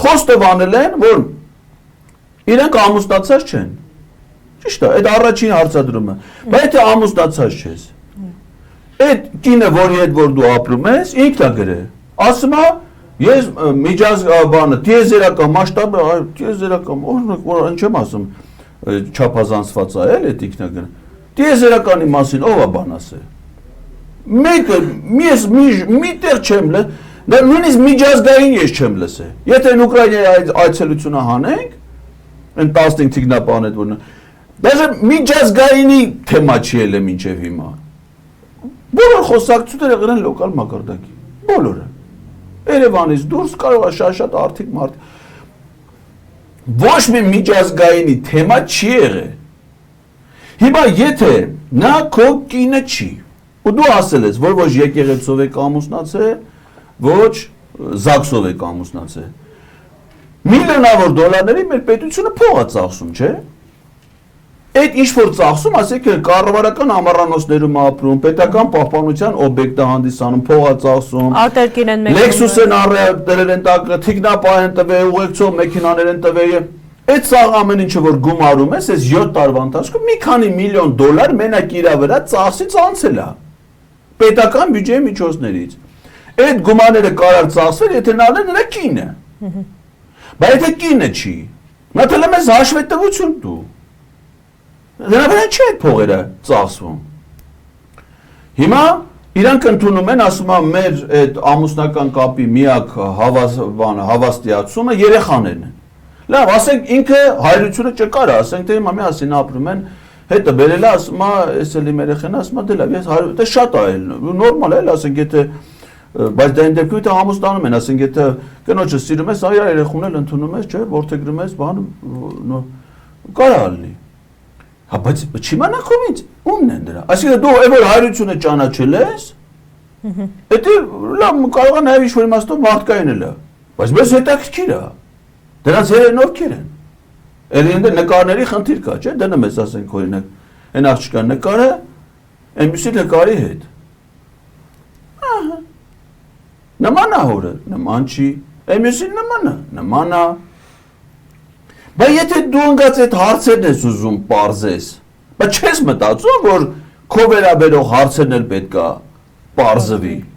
խոստով անել են, որ իրենք ամուսնացած չեն։ Ճիշտ է, այդ առաջին հարցադրումը։ Բայց եթե ամուսնացած չես, այդ կինը, որի հետ որ դու ապրում ես, ինքն է գրել։ Ասում է, ես միջազգային տիեզերական մասշտաբը, տիեզերական, որ ինչ եմ ասում, չափազանցված է, էլ այդ ինքն է գրել։ Տիեզերականի մասին ով է բան ասել։ Մեկը միտեղ չեմ լսել, նույնիսկ միջազգային ես չեմ լսել։ Եթե Ուկրաինայի այցելությունը հանենք, այն 15 թիկնապան հետ որն Даже միջազգայինի թեմա չի ելը մինչև հիմա։ Բոլոր խոսակցությունները եղել են լոկալ մակարդակի։ Բոլորը։ Երևանից դուրս կարող է շատ արդիկ մարդ։ Ոչ մի միջազգայինի թեմա չի եղել։ Հիմա եթե նա քո կինը չի, ու դու ասել ես, որ ոչ եկեղեցով եք ամուսնացել, ոչ ԶԱԳՍ-ով եք ամուսնացել։ Միլիոնավոր դոլարների մեր պետությունը փող է ծախսում, չէ՞։ Այդ ինչ որ ծախսում, ասեք կառավարական ամառանոցներում ապրում, պետական պահպանության օբյեկտ է հանդիսանում, փող է ծախսում, Lexus են առել են տակ, թիկնապահ են տվել, ուղեկցող մեքենաներ են տվել, այդ սաղ ամեն ինչը որ գումարում ես, այս 7 տարվա ընթացքում մի քանի միլիոն դոլար մենակ իր վրա ծախսից անցել է, պետական բյուջեի միջոցներից, այդ գումարները կարար ծախսել, եթե նրա կինը, բայց եթե կինը չի, նա թել մեզ հաշվետվություն դու, Դրա վրա չի այդ փողերը ծախսվում։ Հիմա իրանք ընդունում են, ասում են մեր այդ ամուսնական կապի միակ հավաստիացումը երեխաներն են։ Լավ, ասենք ինքը հայրությունը չկար, ասենք թե հիմա միասին ապրում են, հետը բերել է, ասում է, էս էլի մեր երեխան, ասում է, դե լավ, ես դա շատ է, նորմալ է, ասենք եթե բայց դա այն դեպքում եթե ամուսնանում են, ասենք եթե կնոջը սիրում ես, այ երեխուն էլ ընդունում ես, չէ, որդեգրում ես, բան կարա լինի։ Հա, բայց չիմանաք ով ինձ, ումն են դրա։ Այսինքն դու որ հայրությունը ճանաչել ես, դա լավ կարող է նաև ինչ-որ իմաստով մարդկային էլ է, բայց մեզ հետաքրքիր է։ Դրանց երերն ովքեր են։ Էլի նկարների խնդիր կա, չէ՞, դնում ես ասենք օրինակ, այն աղջկան նկարը, այնպիսի նկարի հետ։ Ահա։ Նման է հորը, նման չի, այնպիսին նման է։ Բայց եթե դու ընկած այդ հարցերն ես ուզում պարզես, բայց չես մտածում, որ քո վերաբերող հարցերն էլ պետք է պարզվի։